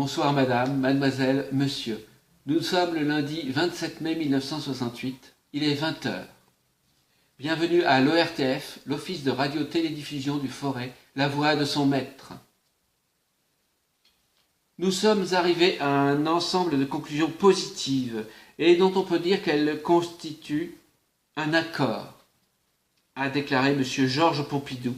Bonsoir madame, mademoiselle, monsieur. Nous sommes le lundi 27 mai 1968, il est 20 h. Bienvenue à l'ORTF, l'Office de radio-télédiffusion du Forêt, la voix de son maître. Nous sommes arrivés à un ensemble de conclusions positives et dont on peut dire qu'elles constituent un accord, a déclaré M. Georges Pompidou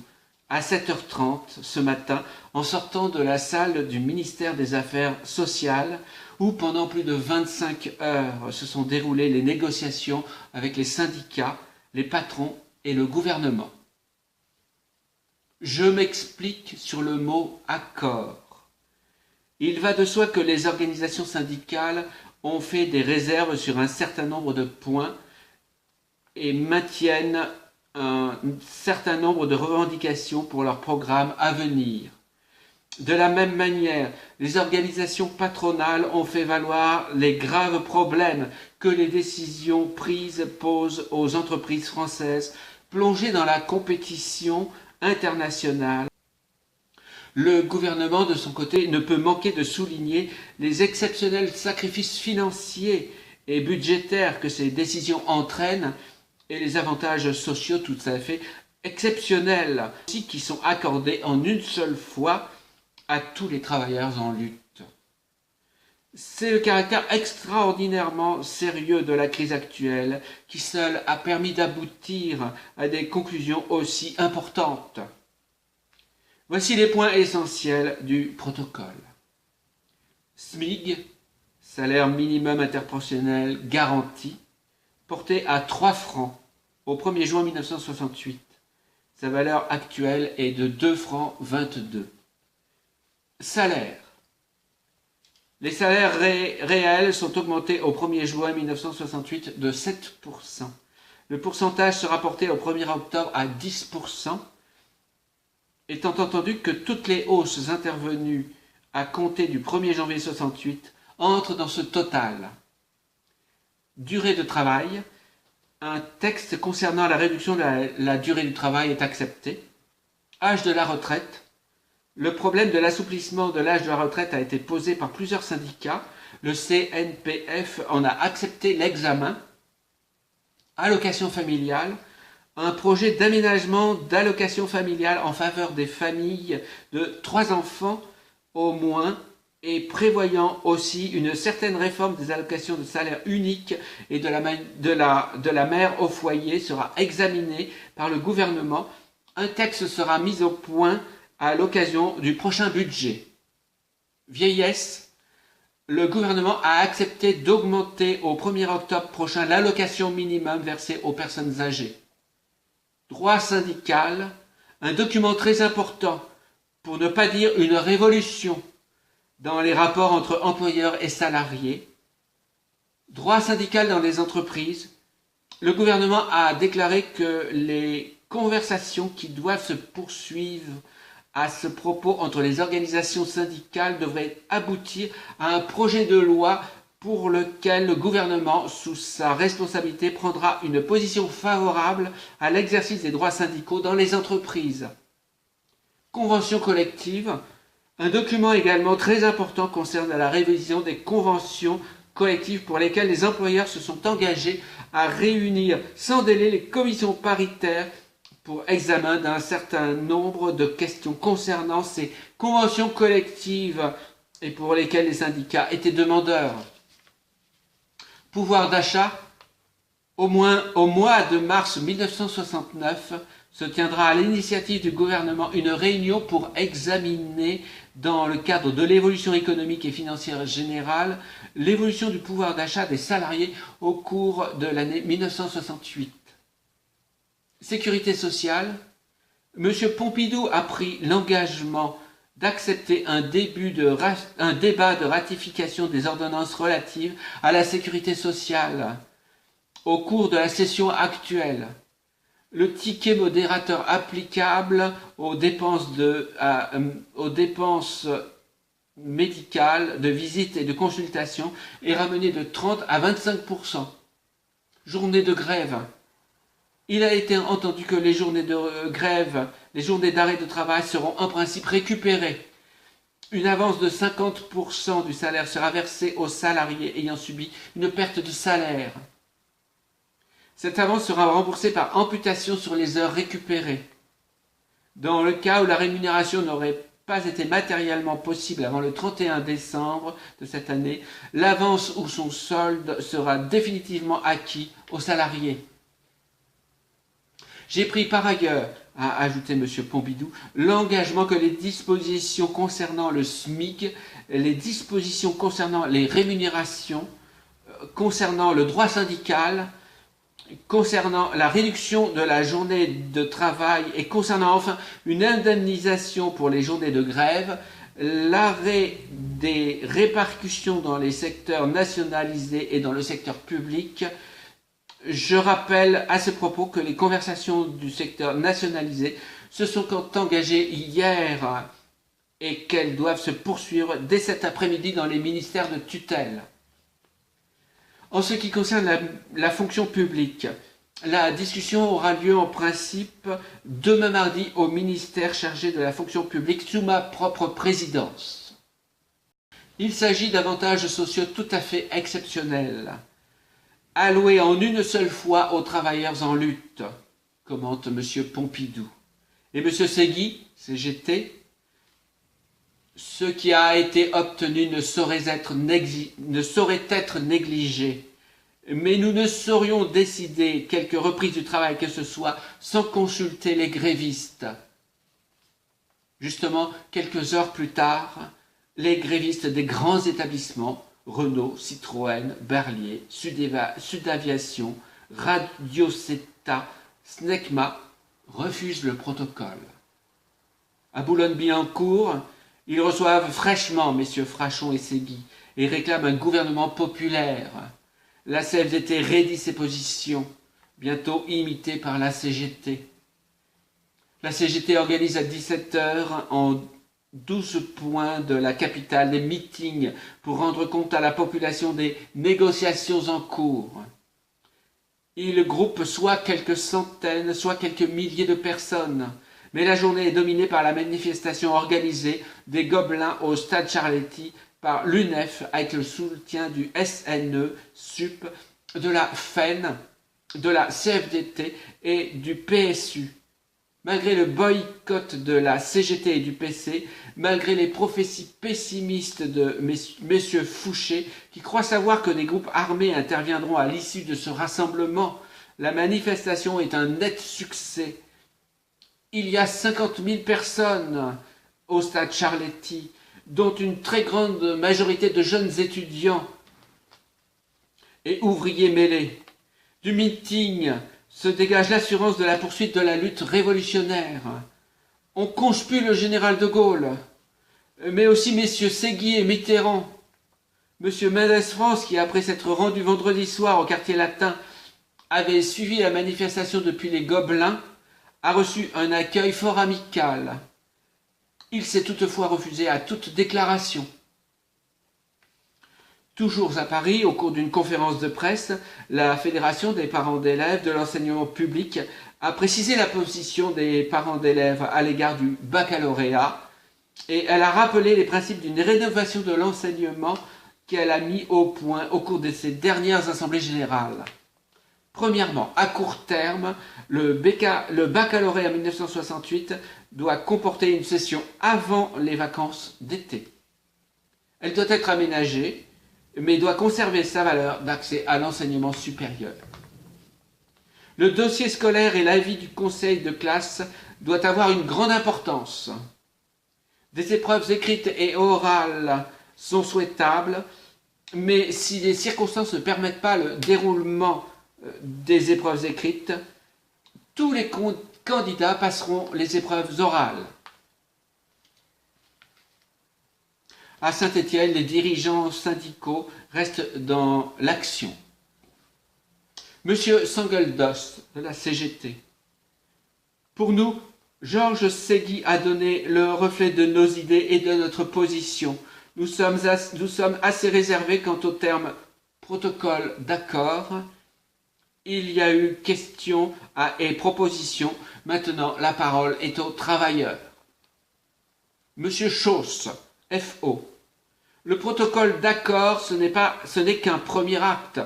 à 7h30 ce matin en sortant de la salle du ministère des Affaires sociales où pendant plus de 25 heures se sont déroulées les négociations avec les syndicats, les patrons et le gouvernement. Je m'explique sur le mot « accord ». Il va de soi que les organisations syndicales ont fait des réserves sur un certain nombre de points et maintiennent un certain nombre de revendications pour leur programme à venir. De la même manière, les organisations patronales ont fait valoir les graves problèmes que les décisions prises posent aux entreprises françaises plongées dans la compétition internationale. Le gouvernement, de son côté, ne peut manquer de souligner les exceptionnels sacrifices financiers et budgétaires que ces décisions entraînent et les avantages sociaux tout à fait exceptionnels aussi qui sont accordés en une seule fois à tous les travailleurs en lutte. C'est le caractère extraordinairement sérieux de la crise actuelle qui seul a permis d'aboutir à des conclusions aussi importantes. Voici les points essentiels du protocole. SMIG, salaire minimum interprofessionnel garanti, porté à 3 francs au 1er juin 1968. Sa valeur actuelle est de 2 francs 22. Salaire. Les salaires réels sont augmentés au 1er juin 1968 de 7%. Le pourcentage sera porté au 1er octobre à 10%, étant entendu que toutes les hausses intervenues à compter du 1er janvier 1968 entrent dans ce total. Durée de travail. Un texte concernant la réduction de la durée du travail est accepté. Âge de la retraite. Le problème de l'assouplissement de l'âge de la retraite a été posé par plusieurs syndicats. Le CNPF en a accepté l'examen. Allocation familiale. Un projet d'aménagement d'allocation familiale en faveur des familles de 3 enfants au moins et prévoyant aussi une certaine réforme des allocations de salaire unique et de la mère au foyer sera examiné par le gouvernement. Un texte sera mis au point à l'occasion du prochain budget. Vieillesse. Le gouvernement a accepté d'augmenter au 1er octobre prochain l'allocation minimum versée aux personnes âgées. Droit syndical. Un document très important, pour ne pas dire une révolution, dans les rapports entre employeurs et salariés. Droit syndical dans les entreprises. Le gouvernement a déclaré que les conversations qui doivent se poursuivre à ce propos entre les organisations syndicales devraient aboutir à un projet de loi pour lequel le gouvernement, sous sa responsabilité, prendra une position favorable à l'exercice des droits syndicaux dans les entreprises. Convention collective. Un document également très important concerne la révision des conventions collectives pour lesquelles les employeurs se sont engagés à réunir sans délai les commissions paritaires pour examen d'un certain nombre de questions concernant ces conventions collectives et pour lesquelles les syndicats étaient demandeurs. Pouvoir d'achat. Au mois de mars 1969, se tiendra à l'initiative du gouvernement une réunion pour examiner, dans le cadre de l'évolution économique et financière générale, l'évolution du pouvoir d'achat des salariés au cours de l'année 1968. Sécurité sociale. M. Pompidou a pris l'engagement d'accepter un débat de ratification des ordonnances relatives à la sécurité sociale au cours de la session actuelle. Le ticket modérateur applicable aux dépenses médicales, de visite et de consultation est ramené de 30 à 25%. Journée de grève. Il a été entendu que les journées de grève, les journées d'arrêt de travail seront en principe récupérées. Une avance de 50% du salaire sera versée aux salariés ayant subi une perte de salaire. Cette avance sera remboursée par amputation sur les heures récupérées. Dans le cas où la rémunération n'aurait pas été matériellement possible avant le 31 décembre de cette année, l'avance ou son solde sera définitivement acquis aux salariés. J'ai pris par ailleurs, a ajouté M. Pompidou, l'engagement que les dispositions concernant le SMIC, les dispositions concernant les rémunérations, concernant le droit syndical, concernant la réduction de la journée de travail et concernant enfin une indemnisation pour les journées de grève, l'arrêt des répercussions dans les secteurs nationalisés et dans le secteur public. Je rappelle à ce propos que les conversations du secteur nationalisé se sont engagées hier et qu'elles doivent se poursuivre dès cet après-midi dans les ministères de tutelle. En ce qui concerne la fonction publique, la discussion aura lieu en principe demain mardi au ministère chargé de la fonction publique sous ma propre présidence. Il s'agit d'avantages sociaux tout à fait exceptionnels, alloués en une seule fois aux travailleurs en lutte, commente M. Pompidou. Et M. Segui, CGT, ce qui a été obtenu ne saurait être négligé, mais nous ne saurions décider quelque reprise du travail que ce soit sans consulter les grévistes. Justement, quelques heures plus tard, les grévistes des grands établissements, Renault, Citroën, Berlier, Sudaviation, Radiocetta, Snecma, refusent le protocole. À Boulogne-Billancourt, ils reçoivent fraîchement messieurs Frachon et Segui et réclament un gouvernement populaire. La CFDT raidit ses positions, bientôt imitée par la CGT. La CGT organise à 17h en 12 points de la capitale des meetings pour rendre compte à la population des négociations en cours. Il groupe soit quelques centaines, soit quelques milliers de personnes. Mais la journée est dominée par la manifestation organisée des Gobelins au stade Charletti par l'UNEF avec le soutien du SNE, SUP, de la FEN, de la CFDT et du PSU. Malgré le boycott de la CGT et du PC, malgré les prophéties pessimistes de messieurs Fouché, qui croient savoir que des groupes armés interviendront à l'issue de ce rassemblement, la manifestation est un net succès. Il y a 50 000 personnes au stade Charletti, dont une très grande majorité de jeunes étudiants et ouvriers mêlés. Du meeting se dégage l'assurance de la poursuite de la lutte révolutionnaire. On conspue le général de Gaulle, mais aussi messieurs Segui et Mitterrand. Monsieur Mendès France, qui après s'être rendu vendredi soir au quartier latin, avait suivi la manifestation depuis les Gobelins, a reçu un accueil fort amical. Il s'est toutefois refusé à toute déclaration. Toujours à Paris, au cours d'une conférence de presse, la Fédération des parents d'élèves de l'enseignement public a précisé la position des parents d'élèves à l'égard du baccalauréat et elle a rappelé les principes d'une rénovation de l'enseignement qu'elle a mis au point au cours de ses dernières assemblées générales. Premièrement, à court terme, le baccalauréat 1968 doit comporter une session avant les vacances d'été. Elle doit être aménagée, mais doit conserver sa valeur d'accès à l'enseignement supérieur. Le dossier scolaire et l'avis du conseil de classe doit avoir une grande importance. Des épreuves écrites et orales sont souhaitables, mais si les circonstances ne permettent pas le déroulement des épreuves écrites, tous les candidats passeront les épreuves orales. À Saint-Étienne, les dirigeants syndicaux restent dans l'action. Monsieur Sangeldos, de la CGT. Pour nous, Georges Segui a donné le reflet de nos idées et de notre position. Nous sommes assez réservés quant au terme protocole d'accord. Il y a eu questions et propositions. Maintenant, la parole est aux travailleurs. Monsieur Chausse, FO. Le protocole d'accord, ce n'est qu'un premier acte.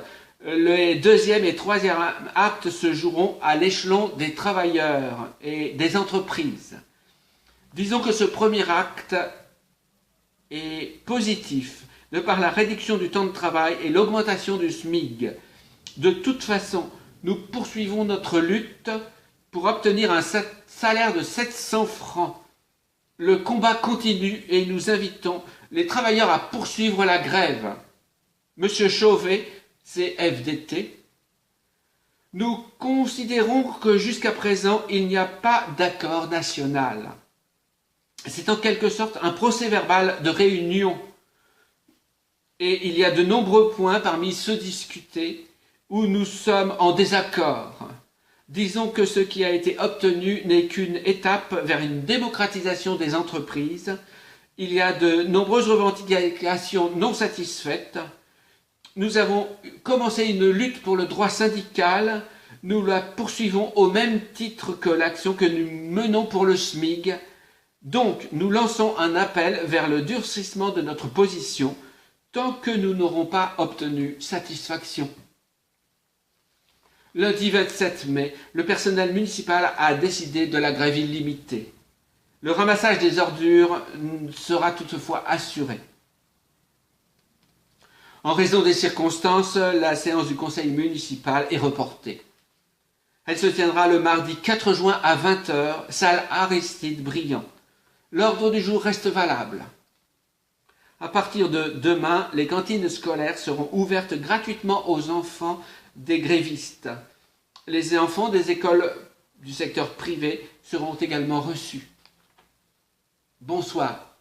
Les deuxième et troisième actes se joueront à l'échelon des travailleurs et des entreprises. Disons que ce premier acte est positif, de par la réduction du temps de travail et l'augmentation du SMIC. De toute façon, nous poursuivons notre lutte pour obtenir un salaire de 700 francs. Le combat continue et nous invitons les travailleurs à poursuivre la grève. Monsieur Chauvet, CFDT, nous considérons que jusqu'à présent, il n'y a pas d'accord national. C'est en quelque sorte un procès-verbal de réunion. Et il y a de nombreux points parmi ceux discutés où nous sommes en désaccord. Disons que ce qui a été obtenu n'est qu'une étape vers une démocratisation des entreprises. Il y a de nombreuses revendications non satisfaites. Nous avons commencé une lutte pour le droit syndical. Nous la poursuivons au même titre que l'action que nous menons pour le SMIC. Donc, nous lançons un appel vers le durcissement de notre position tant que nous n'aurons pas obtenu satisfaction. Lundi 27 mai, le personnel municipal a décidé de la grève illimitée. Le ramassage des ordures sera toutefois assuré. En raison des circonstances, la séance du conseil municipal est reportée. Elle se tiendra le mardi 4 juin à 20 h, salle Aristide Briand. L'ordre du jour reste valable. À partir de demain, les cantines scolaires seront ouvertes gratuitement aux enfants des grévistes. Les enfants des écoles du secteur privé seront également reçus. Bonsoir.